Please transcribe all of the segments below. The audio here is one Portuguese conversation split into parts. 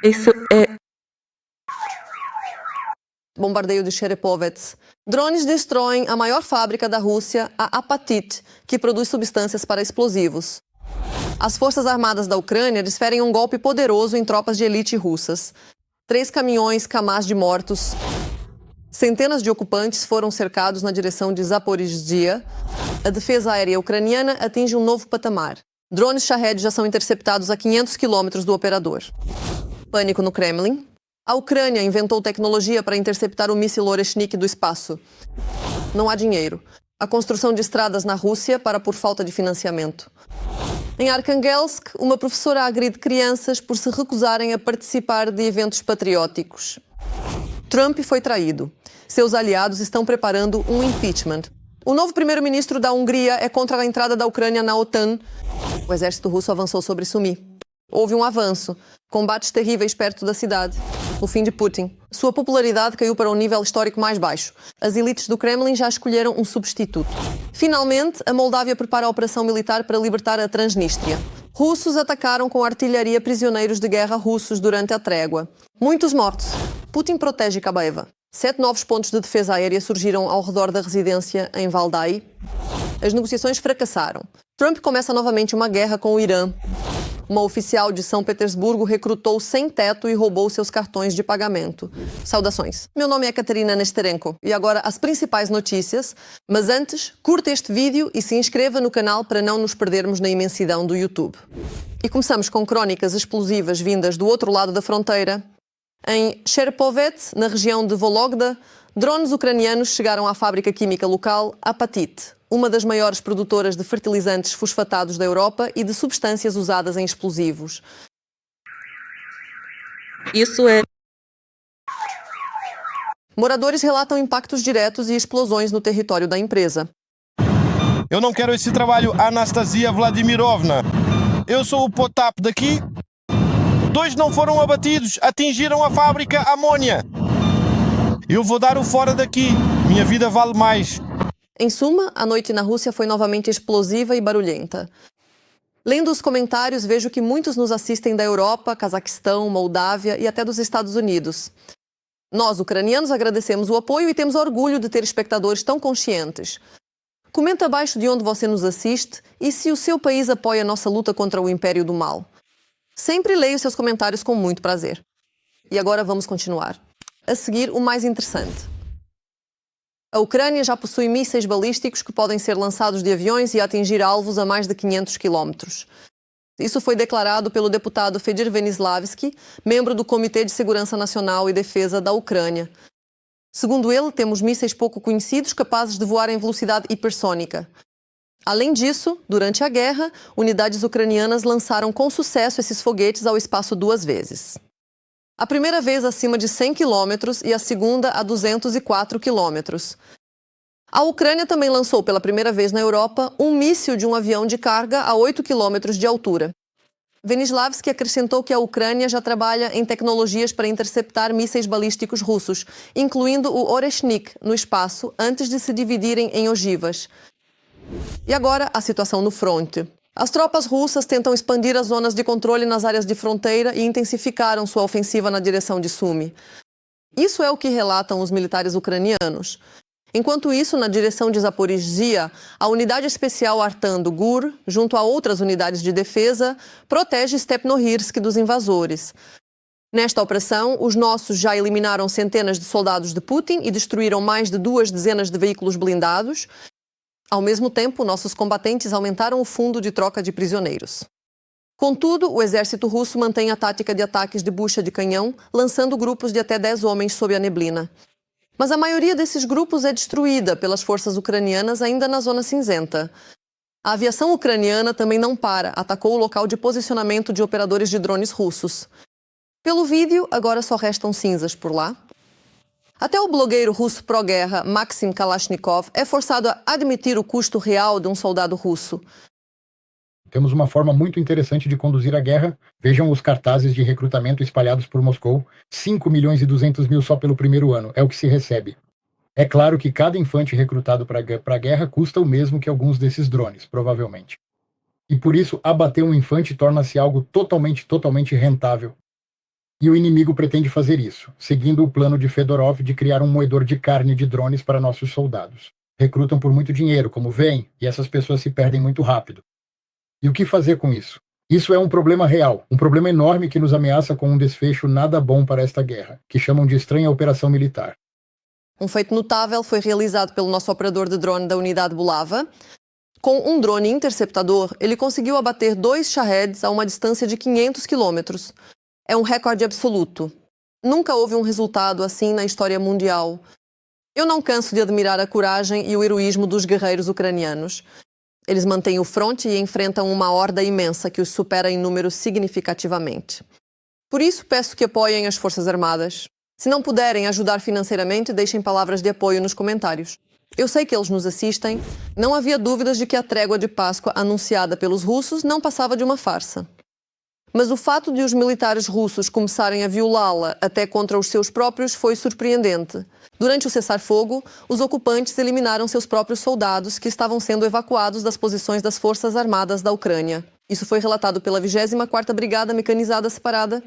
Isso é Bombardeio de Cherepovets. Drones destroem a maior fábrica da Rússia, a Apatit, que produz substâncias para explosivos. As forças armadas da Ucrânia desferem um golpe poderoso em tropas de elite russas. 3 caminhões Kamaz de mortos. Centenas de ocupantes foram cercados na direção de Zaporizhzhia. A defesa aérea ucraniana atinge um novo patamar. Drones Shahed já são interceptados a 500 quilômetros do operador. Pânico no Kremlin. A Ucrânia inventou tecnologia para interceptar o míssil Oreshnik do espaço. Não há dinheiro. A construção de estradas na Rússia para por falta de financiamento. Em Arkhangelsk, uma professora agride crianças por se recusarem a participar de eventos patrióticos. Trump foi traído. Seus aliados estão preparando um impeachment. O novo primeiro-ministro da Hungria é contra a entrada da Ucrânia na OTAN. O exército russo avançou sobre Sumi. Houve um avanço. Combates terríveis perto da cidade. O fim de Putin. Sua popularidade caiu para um nível histórico mais baixo. As elites do Kremlin já escolheram um substituto. Finalmente, a Moldávia prepara a operação militar para libertar a Transnistria. Russos atacaram com artilharia prisioneiros de guerra russos durante a trégua. Muitos mortos. Putin protege Kabaeva. 7 novos pontos de defesa aérea surgiram ao redor da residência em Valdai. As negociações fracassaram. Trump começa novamente uma guerra com o Irã. Uma oficial de São Petersburgo recrutou sem teto e roubou seus cartões de pagamento. Saudações. Meu nome é Katerina Nesterenko e agora as principais notícias. Mas antes, curta este vídeo e se inscreva no canal para não nos perdermos na imensidão do YouTube. E começamos com crónicas explosivas vindas do outro lado da fronteira. Em Cherepovets, na região de Vologda, drones ucranianos chegaram à fábrica química local Apatit, uma das maiores produtoras de fertilizantes fosfatados da Europa e de substâncias usadas em explosivos. Isso é Moradores relatam impactos diretos e explosões no território da empresa. Eu não quero esse trabalho, Anastasia Vladimirovna. Eu sou o Potap daqui. 2 não foram abatidos, atingiram a fábrica Amônia. Eu vou dar o fora daqui. Minha vida vale mais. Em suma, a noite na Rússia foi novamente explosiva e barulhenta. Lendo os comentários, vejo que muitos nos assistem da Europa, Cazaquistão, Moldávia e até dos Estados Unidos. Nós, ucranianos, agradecemos o apoio e temos orgulho de ter espectadores tão conscientes. Comenta abaixo de onde você nos assiste e se o seu país apoia a nossa luta contra o Império do Mal. Sempre leio seus comentários com muito prazer. E agora vamos continuar. A seguir, o mais interessante. A Ucrânia já possui mísseis balísticos que podem ser lançados de aviões e atingir alvos a mais de 500 quilômetros. Isso foi declarado pelo deputado Fedir Venislavski, membro do Comitê de Segurança Nacional e Defesa da Ucrânia. Segundo ele, temos mísseis pouco conhecidos capazes de voar em velocidade hipersônica. Além disso, durante a guerra, unidades ucranianas lançaram com sucesso esses foguetes ao espaço 2 vezes. A primeira vez acima de 100 quilômetros e a segunda a 204 quilômetros. A Ucrânia também lançou pela primeira vez na Europa um míssil de um avião de carga a 8 quilômetros de altura. Venislavski acrescentou que a Ucrânia já trabalha em tecnologias para interceptar mísseis balísticos russos, incluindo o Oreshnik, no espaço, antes de se dividirem em ogivas. E agora, a situação no fronte. As tropas russas tentam expandir as zonas de controle nas áreas de fronteira e intensificaram sua ofensiva na direção de Sumi. Isso é o que relatam os militares ucranianos. Enquanto isso, na direção de Zaporizhzhia, a unidade especial Artan do GUR, junto a outras unidades de defesa, protege Stepnohirsk dos invasores. Nesta operação, os nossos já eliminaram centenas de soldados de Putin e destruíram mais de 2 dezenas de veículos blindados. Ao mesmo tempo, nossos combatentes aumentaram o fundo de troca de prisioneiros. Contudo, o exército russo mantém a tática de ataques de bucha de canhão, lançando grupos de até 10 homens sob a neblina. Mas a maioria desses grupos é destruída pelas forças ucranianas ainda na zona cinzenta. A aviação ucraniana também não para, atacou o local de posicionamento de operadores de drones russos. Pelo vídeo, agora só restam cinzas por lá. Até o blogueiro russo pró-guerra Maxim Kalashnikov é forçado a admitir o custo real de um soldado russo. Temos uma forma muito interessante de conduzir a guerra. Vejam os cartazes de recrutamento espalhados por Moscou. 5.200.000 só pelo primeiro ano, é o que se recebe. É claro que cada infante recrutado para a guerra custa o mesmo que alguns desses drones, provavelmente. E por isso, abater um infante torna-se algo totalmente rentável. E o inimigo pretende fazer isso, seguindo o plano de Fedorov de criar um moedor de carne de drones para nossos soldados. Recrutam por muito dinheiro, como veem, e essas pessoas se perdem muito rápido. E o que fazer com isso? Isso é um problema real, um problema enorme que nos ameaça com um desfecho nada bom para esta guerra, que chamam de estranha operação militar. Um feito notável foi realizado pelo nosso operador de drone da unidade Bulava. Com um drone interceptador, ele conseguiu abater 2 Shahed a uma distância de 500 quilômetros. É um recorde absoluto. Nunca houve um resultado assim na história mundial. Eu não canso de admirar a coragem e o heroísmo dos guerreiros ucranianos. Eles mantêm o fronte e enfrentam uma horda imensa que os supera em número significativamente. Por isso, peço que apoiem as Forças Armadas. Se não puderem ajudar financeiramente, deixem palavras de apoio nos comentários. Eu sei que eles nos assistem. Não havia dúvidas de que a trégua de Páscoa anunciada pelos russos não passava de uma farsa. Mas o fato de os militares russos começarem a violá-la até contra os seus próprios foi surpreendente. Durante o cessar-fogo, os ocupantes eliminaram seus próprios soldados que estavam sendo evacuados das posições das Forças Armadas da Ucrânia. Isso foi relatado pela 24ª Brigada Mecanizada Separada.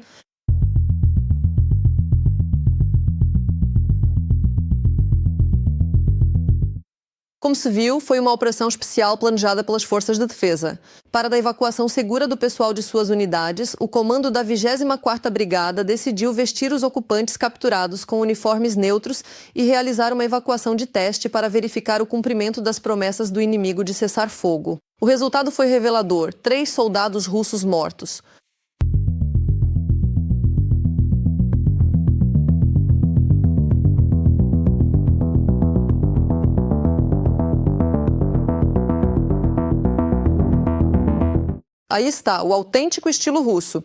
Como se viu, foi uma operação especial planejada pelas Forças de Defesa. Para a evacuação segura do pessoal de suas unidades, o comando da 24ª Brigada decidiu vestir os ocupantes capturados com uniformes neutros e realizar uma evacuação de teste para verificar o cumprimento das promessas do inimigo de cessar fogo. O resultado foi revelador: 3 soldados russos mortos. Aí está, o autêntico estilo russo.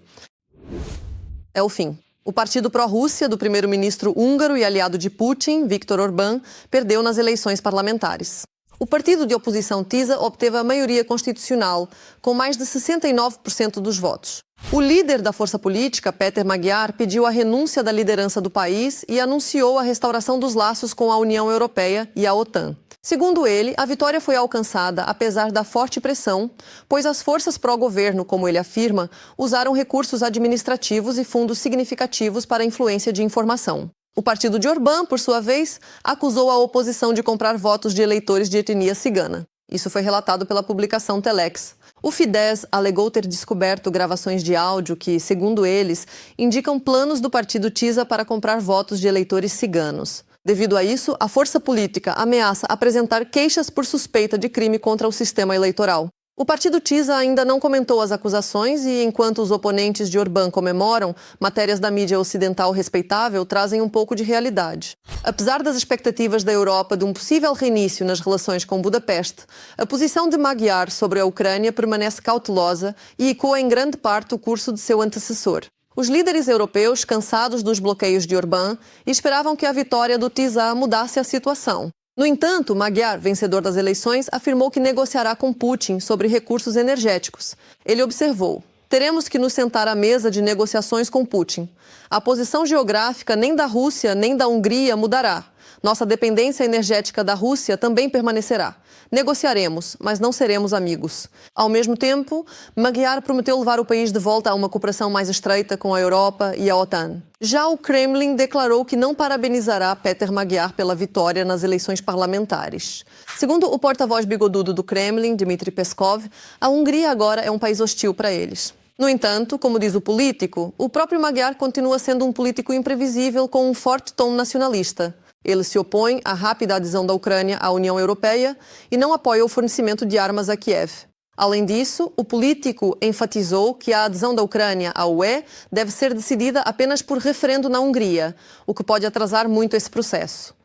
É o fim. O partido pró-Rússia do primeiro-ministro húngaro e aliado de Putin, Viktor Orbán, perdeu nas eleições parlamentares. O partido de oposição TISA obteve a maioria constitucional, com mais de 69% dos votos. O líder da força política, Péter Magyar, pediu a renúncia da liderança do país e anunciou a restauração dos laços com a União Europeia e a OTAN. Segundo ele, a vitória foi alcançada apesar da forte pressão, pois as forças pró-governo, como ele afirma, usaram recursos administrativos e fundos significativos para a influência de informação. O partido de Orbán, por sua vez, acusou a oposição de comprar votos de eleitores de etnia cigana. Isso foi relatado pela publicação Telex. O Fidesz alegou ter descoberto gravações de áudio que, segundo eles, indicam planos do partido TISA para comprar votos de eleitores ciganos. Devido a isso, a força política ameaça apresentar queixas por suspeita de crime contra o sistema eleitoral. O partido TISA ainda não comentou as acusações e, enquanto os oponentes de Orbán comemoram, matérias da mídia ocidental respeitável trazem um pouco de realidade. Apesar das expectativas da Europa de um possível reinício nas relações com Budapeste, a posição de Magyar sobre a Ucrânia permanece cautelosa e ecoa em grande parte o curso de seu antecessor. Os líderes europeus, cansados dos bloqueios de Orbán, esperavam que a vitória do TISA mudasse a situação. No entanto, Magyar, vencedor das eleições, afirmou que negociará com Putin sobre recursos energéticos. Ele observou: teremos que nos sentar à mesa de negociações com Putin. A posição geográfica nem da Rússia nem da Hungria mudará. Nossa dependência energética da Rússia também permanecerá. Negociaremos, mas não seremos amigos. Ao mesmo tempo, Magyar prometeu levar o país de volta a uma cooperação mais estreita com a Europa e a OTAN. Já o Kremlin declarou que não parabenizará Péter Magyar pela vitória nas eleições parlamentares. Segundo o porta-voz bigodudo do Kremlin, Dmitry Peskov, a Hungria agora é um país hostil para eles. No entanto, como diz o político, o próprio Magyar continua sendo um político imprevisível com um forte tom nacionalista. Ele se opõe à rápida adesão da Ucrânia à União Europeia e não apoia o fornecimento de armas a Kiev. Além disso, o político enfatizou que a adesão da Ucrânia à UE deve ser decidida apenas por referendo na Hungria, o que pode atrasar muito esse processo.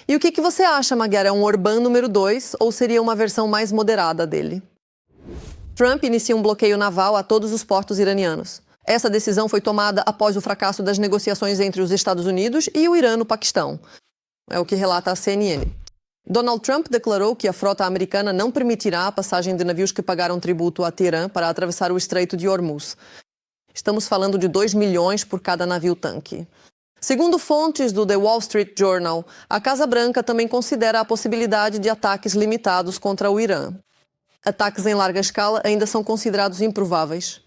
E o que você acha, Magyar? É um Orbán número 2 ou seria uma versão mais moderada dele? Trump inicia um bloqueio naval a todos os portos iranianos. Essa decisão foi tomada após o fracasso das negociações entre os Estados Unidos e o Irã no Paquistão. É o que relata a CNN. Donald Trump declarou que a frota americana não permitirá a passagem de navios que pagaram tributo a Teherã para atravessar o Estreito de Hormuz. Estamos falando de 2 milhões por cada navio-tanque. Segundo fontes do The Wall Street Journal, a Casa Branca também considera a possibilidade de ataques limitados contra o Irã. Ataques em larga escala ainda são considerados improváveis.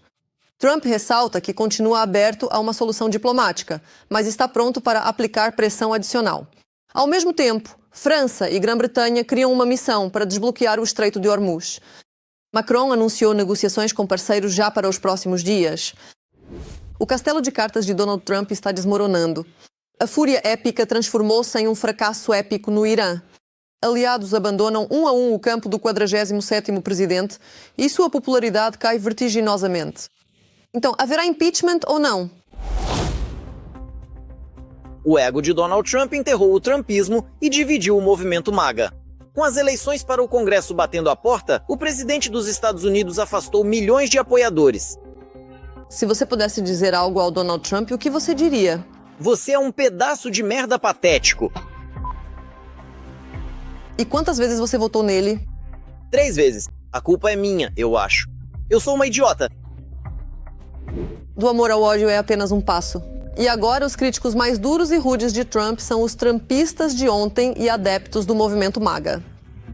Trump ressalta que continua aberto a uma solução diplomática, mas está pronto para aplicar pressão adicional. Ao mesmo tempo, França e Grã-Bretanha criam uma missão para desbloquear o Estreito de Hormuz. Macron anunciou negociações com parceiros já para os próximos dias. O castelo de cartas de Donald Trump está desmoronando. A fúria épica transformou-se em um fracasso épico no Irã. Aliados abandonam um a um o campo do 47º presidente e sua popularidade cai vertiginosamente. Então, haverá impeachment ou não? O ego de Donald Trump enterrou o trumpismo e dividiu o movimento MAGA. Com as eleições para o Congresso batendo a porta, o presidente dos Estados Unidos afastou milhões de apoiadores. Se você pudesse dizer algo ao Donald Trump, o que você diria? Você é um pedaço de merda patético. E quantas vezes você votou nele? 3 vezes. A culpa é minha, eu acho. Eu sou uma idiota. Do amor ao ódio é apenas um passo. E agora os críticos mais duros e rudes de Trump são os trumpistas de ontem e adeptos do movimento MAGA.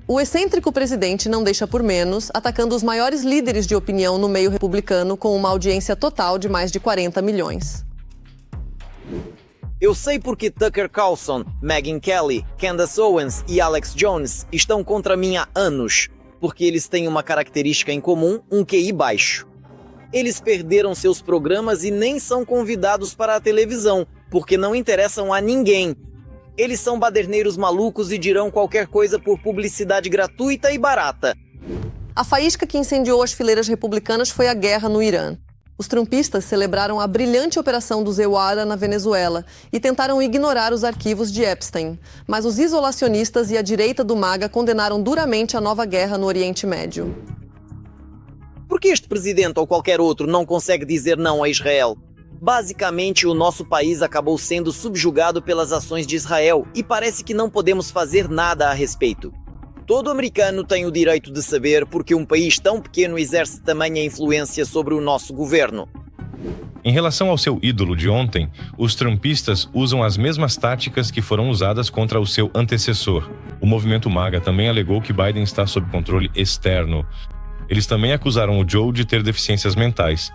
O excêntrico presidente não deixa por menos, atacando os maiores líderes de opinião no meio republicano com uma audiência total de mais de 40 milhões. Eu sei porque Tucker Carlson, Megyn Kelly, Candace Owens e Alex Jones estão contra mim há anos, porque eles têm uma característica em comum, um QI baixo. Eles perderam seus programas e nem são convidados para a televisão, porque não interessam a ninguém. Eles são baderneiros malucos e dirão qualquer coisa por publicidade gratuita e barata. A faísca que incendiou as fileiras republicanas foi a guerra no Irã. Os trumpistas celebraram a brilhante operação do Zewara na Venezuela e tentaram ignorar os arquivos de Epstein. Mas os isolacionistas e a direita do MAGA condenaram duramente a nova guerra no Oriente Médio. Por que este presidente ou qualquer outro não consegue dizer não a Israel? Basicamente, o nosso país acabou sendo subjugado pelas ações de Israel e parece que não podemos fazer nada a respeito. Todo americano tem o direito de saber porque um país tão pequeno exerce tamanha influência sobre o nosso governo. Em relação ao seu ídolo de ontem, os trumpistas usam as mesmas táticas que foram usadas contra o seu antecessor. O movimento MAGA também alegou que Biden está sob controle externo. Eles também acusaram o Joe de ter deficiências mentais.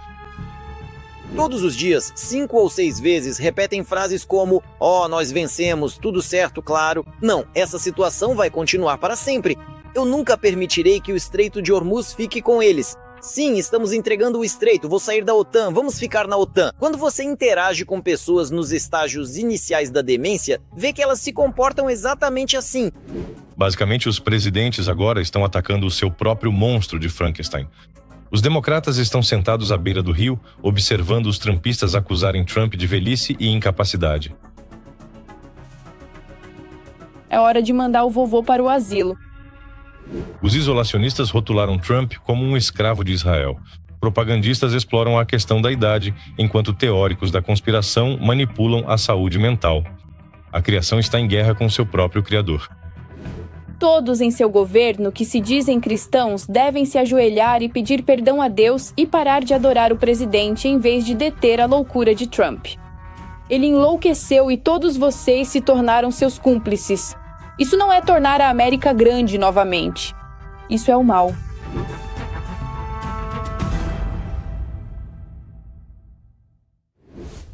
Todos os dias, 5 ou 6 vezes, repetem frases como nós vencemos, tudo certo, claro. Não, essa situação vai continuar para sempre. Eu nunca permitirei que o Estreito de Hormuz fique com eles. Sim, estamos entregando o Estreito, vou sair da OTAN, vamos ficar na OTAN. Quando você interage com pessoas nos estágios iniciais da demência, vê que elas se comportam exatamente assim. Basicamente, os presidentes agora estão atacando o seu próprio monstro de Frankenstein. Os democratas estão sentados à beira do rio, observando os trumpistas acusarem Trump de velhice e incapacidade. É hora de mandar o vovô para o asilo. Os isolacionistas rotularam Trump como um escravo de Israel. Propagandistas exploram a questão da idade, enquanto teóricos da conspiração manipulam a saúde mental. A criação está em guerra com seu próprio criador. Todos em seu governo que se dizem cristãos devem se ajoelhar e pedir perdão a Deus e parar de adorar o presidente em vez de deter a loucura de Trump. Ele enlouqueceu e todos vocês se tornaram seus cúmplices. Isso não é tornar a América grande novamente. Isso é o mal.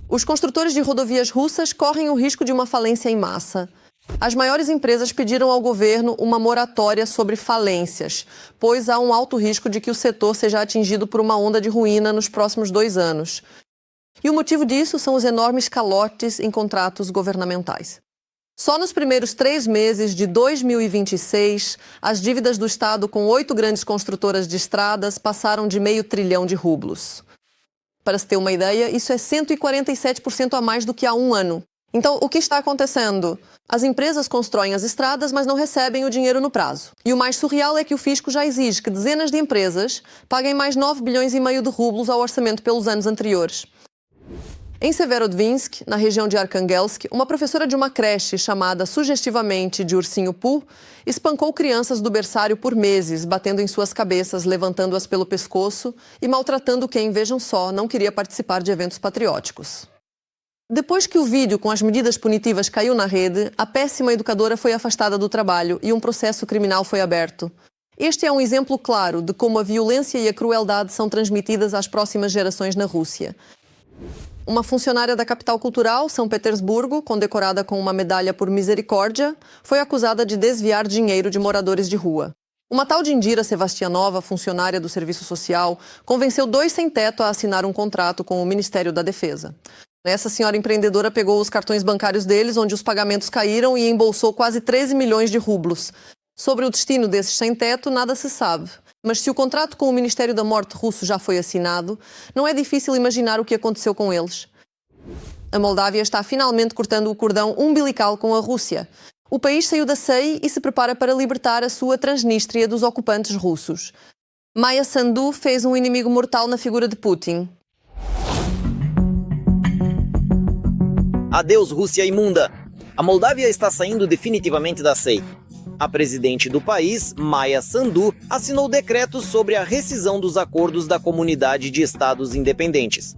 Os construtores de rodovias russas correm o risco de uma falência em massa. As maiores empresas pediram ao governo uma moratória sobre falências, pois há um alto risco de que o setor seja atingido por uma onda de ruína nos próximos 2 anos. E o motivo disso são os enormes calotes em contratos governamentais. Só nos primeiros 3 meses de 2026, as dívidas do Estado com 8 grandes construtoras de estradas passaram de R$500 bilhão. Para se ter uma ideia, isso é 147% a mais do que há um ano. Então, o que está acontecendo? As empresas constroem as estradas, mas não recebem o dinheiro no prazo. E o mais surreal é que o fisco já exige que dezenas de empresas paguem mais 9,5 bilhões de rublos ao orçamento pelos anos anteriores. Em Severodvinsk, na região de Arkhangelsk, uma professora de uma creche chamada sugestivamente de Ursinho Pooh espancou crianças do berçário por meses, batendo em suas cabeças, levantando-as pelo pescoço e maltratando quem, vejam só, não queria participar de eventos patrióticos. Depois que o vídeo com as medidas punitivas caiu na rede, a péssima educadora foi afastada do trabalho e um processo criminal foi aberto. Este é um exemplo claro de como a violência e a crueldade são transmitidas às próximas gerações na Rússia. Uma funcionária da capital cultural, São Petersburgo, condecorada com uma medalha por misericórdia, foi acusada de desviar dinheiro de moradores de rua. Uma tal de Indira Sevastianova, funcionária do Serviço Social, convenceu 2 sem-teto a assinar um contrato com o Ministério da Defesa. Essa senhora empreendedora pegou os cartões bancários deles, onde os pagamentos caíram, e embolsou quase 13 milhões de rublos. Sobre o destino desses sem-teto, nada se sabe. Mas se o contrato com o Ministério da Morte russo já foi assinado, não é difícil imaginar o que aconteceu com eles. A Moldávia está finalmente cortando o cordão umbilical com a Rússia. O país saiu da CEI e se prepara para libertar a sua Transnistria dos ocupantes russos. Maia Sandu fez um inimigo mortal na figura de Putin. Adeus, Rússia imunda! A Moldávia está saindo definitivamente da CEI. A presidente do país, Maia Sandu, assinou decretos sobre a rescisão dos acordos da Comunidade de Estados Independentes.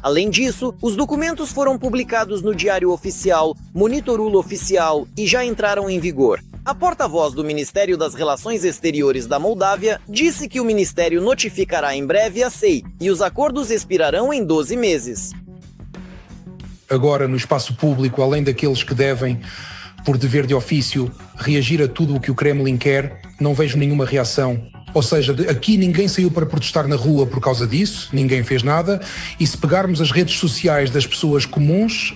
Além disso, os documentos foram publicados no Diário Oficial, Monitorul Oficial e já entraram em vigor. A porta-voz do Ministério das Relações Exteriores da Moldávia disse que o ministério notificará em breve a CEI e os acordos expirarão em 12 meses. Agora, no espaço público, além daqueles que devem, por dever de ofício, reagir a tudo o que o Kremlin quer, não vejo nenhuma reação. Ou seja, aqui ninguém saiu para protestar na rua por causa disso, ninguém fez nada, e se pegarmos as redes sociais das pessoas comuns,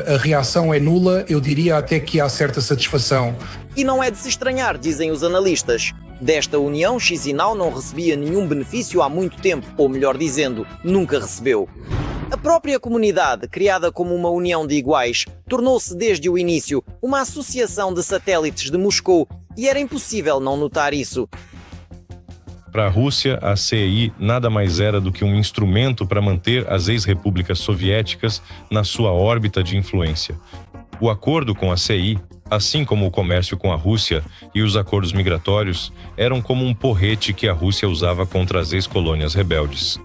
a reação é nula, eu diria até que há certa satisfação. E não é de se estranhar, dizem os analistas. Desta união, Chisinau não recebia nenhum benefício há muito tempo, ou melhor dizendo, nunca recebeu. A própria comunidade, criada como uma união de iguais, tornou-se desde o início uma associação de satélites de Moscou, e era impossível não notar isso. Para a Rússia, a CEI nada mais era do que um instrumento para manter as ex-repúblicas soviéticas na sua órbita de influência. O acordo com a CEI, assim como o comércio com a Rússia e os acordos migratórios, eram como um porrete que a Rússia usava contra as ex-colônias rebeldes.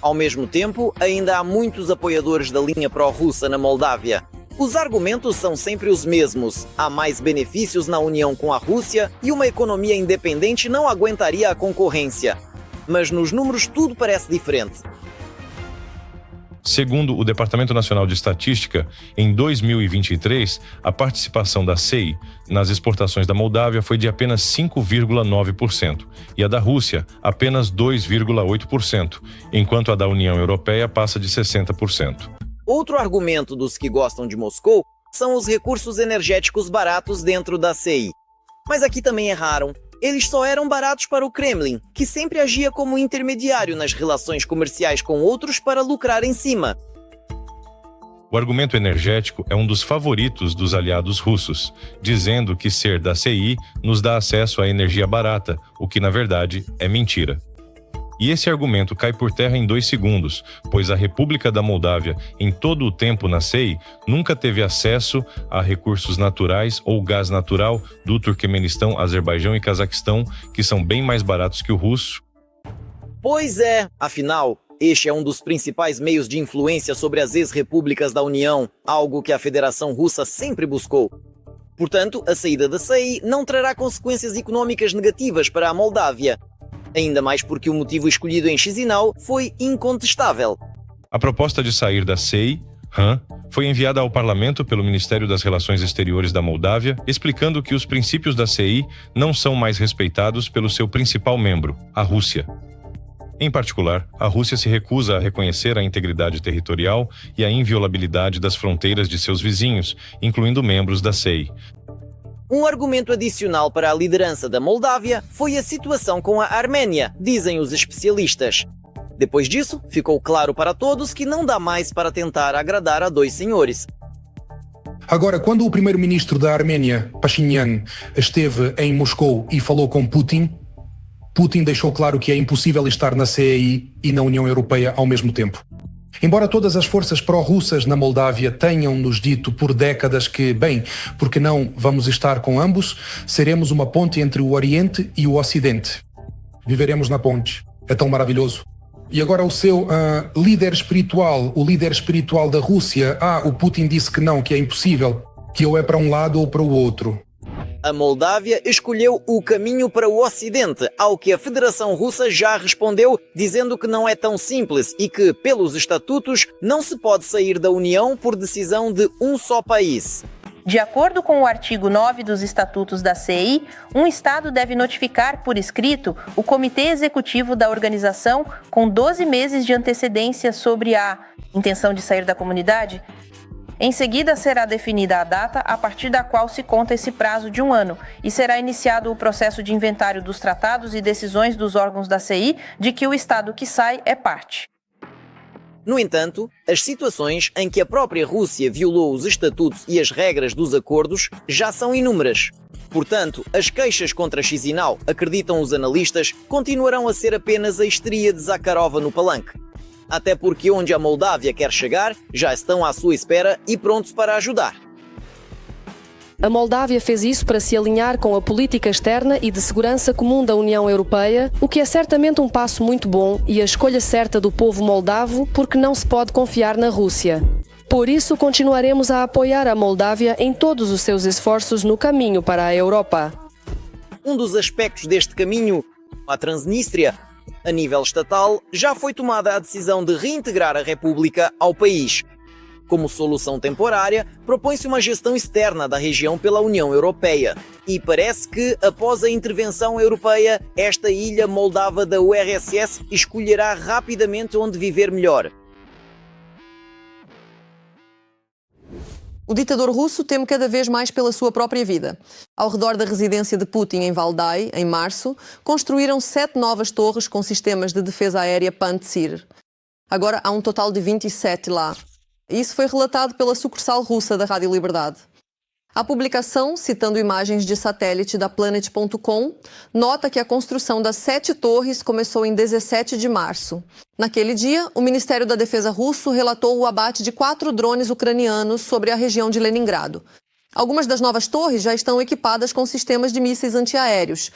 Ao mesmo tempo, ainda há muitos apoiadores da linha pró-russa na Moldávia. Os argumentos são sempre os mesmos. Há mais benefícios na união com a Rússia e uma economia independente não aguentaria a concorrência. Mas nos números tudo parece diferente. Segundo o Departamento Nacional de Estatística, em 2023, a participação da CEI nas exportações da Moldávia foi de apenas 5,9% e a da Rússia apenas 2,8%, enquanto a da União Europeia passa de 60%. Outro argumento dos que gostam de Moscou são os recursos energéticos baratos dentro da CEI. Mas aqui também erraram. Eles só eram baratos para o Kremlin, que sempre agia como intermediário nas relações comerciais com outros para lucrar em cima. O argumento energético é um dos favoritos dos aliados russos, dizendo que ser da CEI nos dá acesso à energia barata, o que na verdade é mentira. E esse argumento cai por terra em 2 segundos, pois a República da Moldávia, em todo o tempo na CEI, nunca teve acesso a recursos naturais ou gás natural do Turquemenistão, Azerbaijão e Cazaquistão, que são bem mais baratos que o russo. Pois é, afinal, este é um dos principais meios de influência sobre as ex-repúblicas da União, algo que a Federação Russa sempre buscou. Portanto, a saída da CEI não trará consequências econômicas negativas para a Moldávia. Ainda mais porque o motivo escolhido em Chisinau foi incontestável. A proposta de sair da CEI, foi enviada ao parlamento pelo Ministério das Relações Exteriores da Moldávia, explicando que os princípios da CEI não são mais respeitados pelo seu principal membro, a Rússia. Em particular, a Rússia se recusa a reconhecer a integridade territorial e a inviolabilidade das fronteiras de seus vizinhos, incluindo membros da CEI. Um argumento adicional para a liderança da Moldávia foi a situação com a Arménia, dizem os especialistas. Depois disso, ficou claro para todos que não dá mais para tentar agradar a 2 senhores. Agora, quando o primeiro-ministro da Arménia, Pashinyan, esteve em Moscou e falou com Putin deixou claro que é impossível estar na CEI e na União Europeia ao mesmo tempo. Embora todas as forças pró-russas na Moldávia tenham nos dito por décadas que, bem, porque não vamos estar com ambos, seremos uma ponte entre o Oriente e o Ocidente. Viveremos na ponte. É tão maravilhoso. E agora o seu líder espiritual, o líder espiritual da Rússia, o Putin disse que não, que é impossível, que ou é para um lado ou para o outro. A Moldávia escolheu o caminho para o Ocidente, ao que a Federação Russa já respondeu, dizendo que não é tão simples e que, pelos estatutos, não se pode sair da União por decisão de um só país. De acordo com o artigo 9 dos Estatutos da CEI, um Estado deve notificar por escrito o Comitê Executivo da organização com 12 meses de antecedência sobre a intenção de sair da comunidade. Em seguida, será definida a data a partir da qual se conta esse prazo de 1 ano e será iniciado o processo de inventário dos tratados e decisões dos órgãos da CEI de que o Estado que sai é parte. No entanto, as situações em que a própria Rússia violou os estatutos e as regras dos acordos já são inúmeras. Portanto, as queixas contra Chisinau, acreditam os analistas, continuarão a ser apenas a histeria de Zakharova no palanque. Até porque onde a Moldávia quer chegar, já estão à sua espera e prontos para ajudar. A Moldávia fez isso para se alinhar com a política externa e de segurança comum da União Europeia, o que é certamente um passo muito bom e a escolha certa do povo moldavo, porque não se pode confiar na Rússia. Por isso, continuaremos a apoiar a Moldávia em todos os seus esforços no caminho para a Europa. Um dos aspectos deste caminho, a Transnistria, a nível estatal, já foi tomada a decisão de reintegrar a República ao país. Como solução temporária, propõe-se uma gestão externa da região pela União Europeia. E parece que, após a intervenção europeia, esta ilha moldava da URSS escolherá rapidamente onde viver melhor. O ditador russo teme cada vez mais pela sua própria vida. Ao redor da residência de Putin em Valdai, em março, construíram 7 novas torres com sistemas de defesa aérea Pantsir. Agora há um total de 27 lá. Isso foi relatado pela sucursal russa da Rádio Liberdade. A publicação, citando imagens de satélite da Planet.com, nota que a construção das 7 torres começou em 17 de março. Naquele dia, o Ministério da Defesa russo relatou o abate de 4 drones ucranianos sobre a região de Leningrado. Algumas das novas torres já estão equipadas com sistemas de mísseis antiaéreos.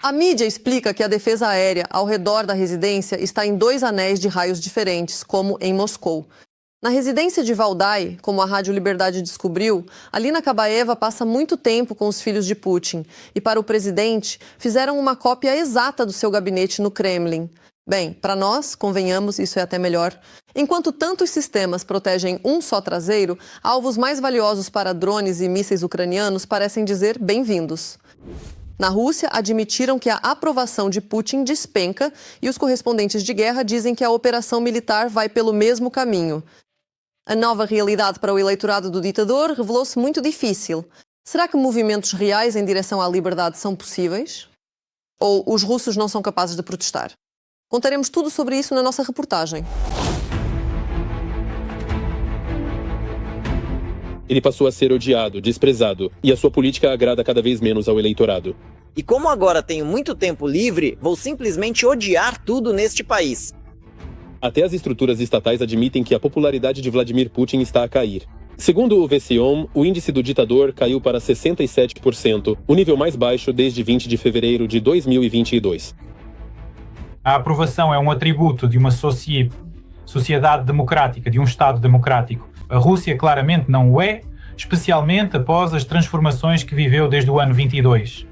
A mídia explica que a defesa aérea ao redor da residência está em 2 anéis de raios diferentes, como em Moscou. Na residência de Valdai, como a Rádio Liberdade descobriu, Alina Kabaeva passa muito tempo com os filhos de Putin e, para o presidente, fizeram uma cópia exata do seu gabinete no Kremlin. Bem, para nós, convenhamos, isso é até melhor. Enquanto tantos sistemas protegem um só traseiro, alvos mais valiosos para drones e mísseis ucranianos parecem dizer bem-vindos. Na Rússia, admitiram que a aprovação de Putin despenca e os correspondentes de guerra dizem que a operação militar vai pelo mesmo caminho. A nova realidade para o eleitorado do ditador revelou-se muito difícil. Será que movimentos reais em direção à liberdade são possíveis? Ou os russos não são capazes de protestar? Contaremos tudo sobre isso na nossa reportagem. Ele passou a ser odiado, desprezado, e a sua política agrada cada vez menos ao eleitorado. E como agora tenho muito tempo livre, vou simplesmente odiar tudo neste país. Até as estruturas estatais admitem que a popularidade de Vladimir Putin está a cair. Segundo o VCOM, o índice do ditador caiu para 67%, o nível mais baixo desde 20 de fevereiro de 2022. A aprovação é um atributo de uma sociedade democrática, de um Estado democrático. A Rússia claramente não o é, especialmente após as transformações que viveu desde o ano 22.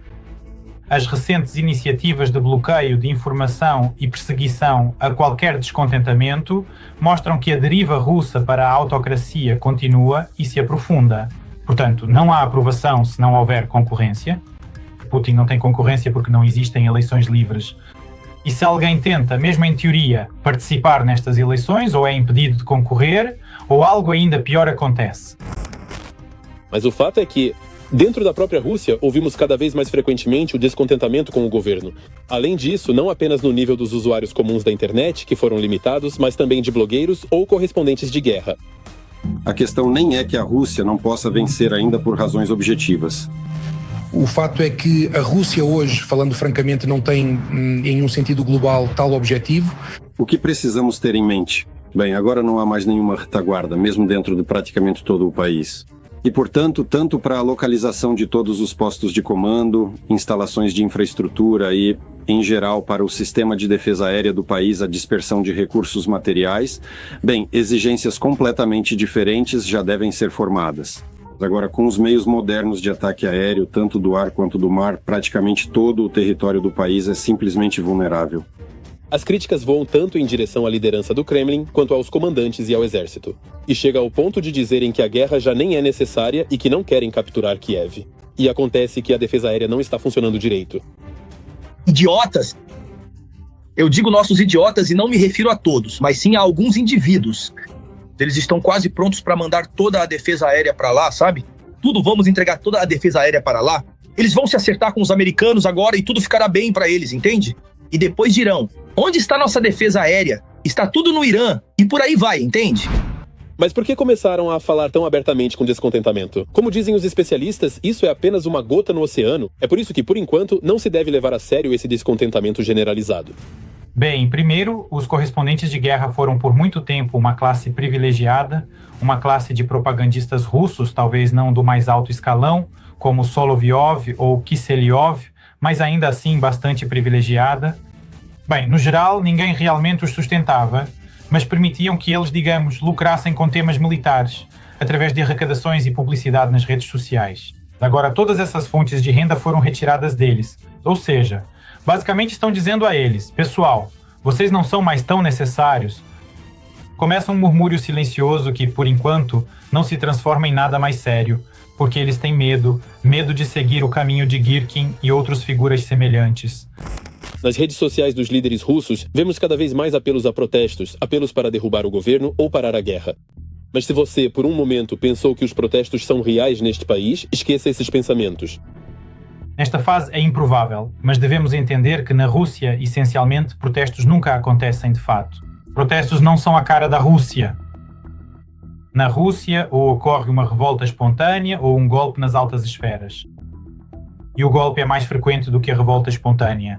As recentes iniciativas de bloqueio de informação e perseguição a qualquer descontentamento mostram que a deriva russa para a autocracia continua e se aprofunda. Portanto, não há aprovação se não houver concorrência. Putin não tem concorrência porque não existem eleições livres. E se alguém tenta, mesmo em teoria, participar nestas eleições, ou é impedido de concorrer, ou algo ainda pior acontece. Mas o fato é que, dentro da própria Rússia, ouvimos cada vez mais frequentemente o descontentamento com o governo. Além disso, não apenas no nível dos usuários comuns da internet, que foram limitados, mas também de blogueiros ou correspondentes de guerra. A questão nem é que a Rússia não possa vencer ainda por razões objetivas. O fato é que a Rússia hoje, falando francamente, não tem, em um sentido global, tal objetivo. O que precisamos ter em mente? Bem, agora não há mais nenhuma retaguarda, mesmo dentro de praticamente todo o país. E, portanto, tanto para a localização de todos os postos de comando, instalações de infraestrutura e, em geral, para o sistema de defesa aérea do país, a dispersão de recursos materiais, bem, exigências completamente diferentes já devem ser formadas. Agora, com os meios modernos de ataque aéreo, tanto do ar quanto do mar, praticamente todo o território do país é simplesmente vulnerável. As críticas voam tanto em direção à liderança do Kremlin quanto aos comandantes e ao exército. E chega ao ponto de dizerem que a guerra já nem é necessária e que não querem capturar Kiev. E acontece que a defesa aérea não está funcionando direito. Idiotas! Eu digo nossos idiotas e não me refiro a todos, mas sim a alguns indivíduos. Eles estão quase prontos para mandar toda a defesa aérea para lá, sabe? Vamos entregar toda a defesa aérea para lá. Eles vão se acertar com os americanos agora e tudo ficará bem para eles, entende? E depois dirão, onde está nossa defesa aérea? Está tudo no Irã. E por aí vai, entende? Mas por que começaram a falar tão abertamente com descontentamento? Como dizem os especialistas, isso é apenas uma gota no oceano. É por isso que, por enquanto, não se deve levar a sério esse descontentamento generalizado. Bem, primeiro, os correspondentes de guerra foram por muito tempo uma classe privilegiada, uma classe de propagandistas russos, talvez não do mais alto escalão, como Solovyov ou Kiselyov, mas ainda assim bastante privilegiada. Bem, no geral, ninguém realmente os sustentava, mas permitiam que eles, digamos, lucrassem com temas militares, através de arrecadações e publicidade nas redes sociais. Agora, todas essas fontes de renda foram retiradas deles, ou seja, basicamente estão dizendo a eles, pessoal, vocês não são mais tão necessários. Começa um murmúrio silencioso que, por enquanto, não se transforma em nada mais sério, porque eles têm medo de seguir o caminho de Girkin e outras figuras semelhantes. Nas redes sociais dos líderes russos, vemos cada vez mais apelos a protestos, apelos para derrubar o governo ou parar a guerra. Mas se você, por um momento, pensou que os protestos são reais neste país, esqueça esses pensamentos. Nesta fase é improvável, mas devemos entender que na Rússia, essencialmente, protestos nunca acontecem de fato. Protestos não são a cara da Rússia. Na Rússia, ou ocorre uma revolta espontânea ou um golpe nas altas esferas. E o golpe é mais frequente do que a revolta espontânea.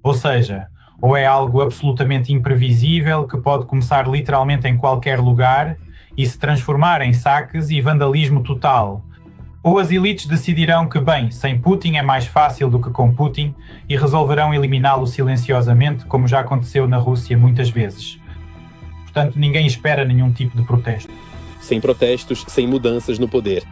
Ou seja, ou é algo absolutamente imprevisível que pode começar literalmente em qualquer lugar e se transformar em saques e vandalismo total. Ou as elites decidirão que, bem, sem Putin é mais fácil do que com Putin e resolverão eliminá-lo silenciosamente, como já aconteceu na Rússia muitas vezes. Portanto, ninguém espera nenhum tipo de protesto. Sem protestos, sem mudanças no poder.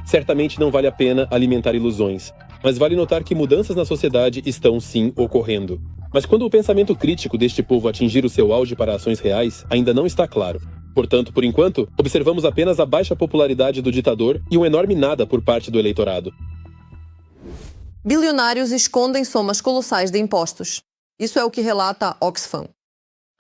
Certamente não vale a pena alimentar ilusões, mas vale notar que mudanças na sociedade estão sim ocorrendo. Mas quando o pensamento crítico deste povo atingir o seu auge para ações reais, ainda não está claro. Portanto, por enquanto, observamos apenas a baixa popularidade do ditador e um enorme nada por parte do eleitorado. Bilionários escondem somas colossais de impostos. Isso é o que relata a Oxfam.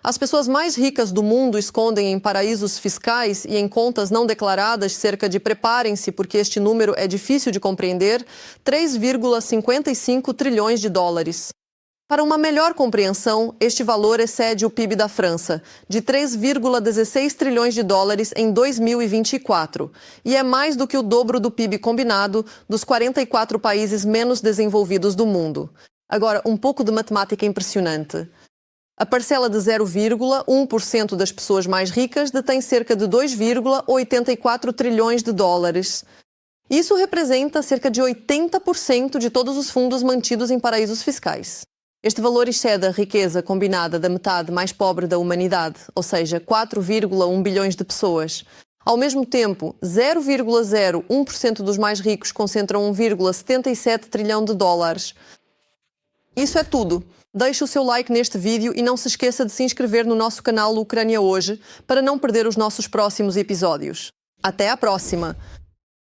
As pessoas mais ricas do mundo escondem em paraísos fiscais e em contas não declaradas cerca de, preparem-se porque este número é difícil de compreender, 3,55 trilhões de dólares. Para uma melhor compreensão, este valor excede o PIB da França, de 3,16 trilhões de dólares em 2024, e é mais do que o dobro do PIB combinado dos 44 países menos desenvolvidos do mundo. Agora, um pouco de matemática impressionante. A parcela de 0,1% das pessoas mais ricas detém cerca de 2,84 trilhões de dólares. Isso representa cerca de 80% de todos os fundos mantidos em paraísos fiscais. Este valor excede a riqueza combinada da metade mais pobre da humanidade, ou seja, 4,1 bilhões de pessoas. Ao mesmo tempo, 0,01% dos mais ricos concentram 1,77 trilhão de dólares. Isso é tudo. Deixe o seu like neste vídeo e não se esqueça de se inscrever no nosso canal Ucrânia Hoje para não perder os nossos próximos episódios. Até à próxima!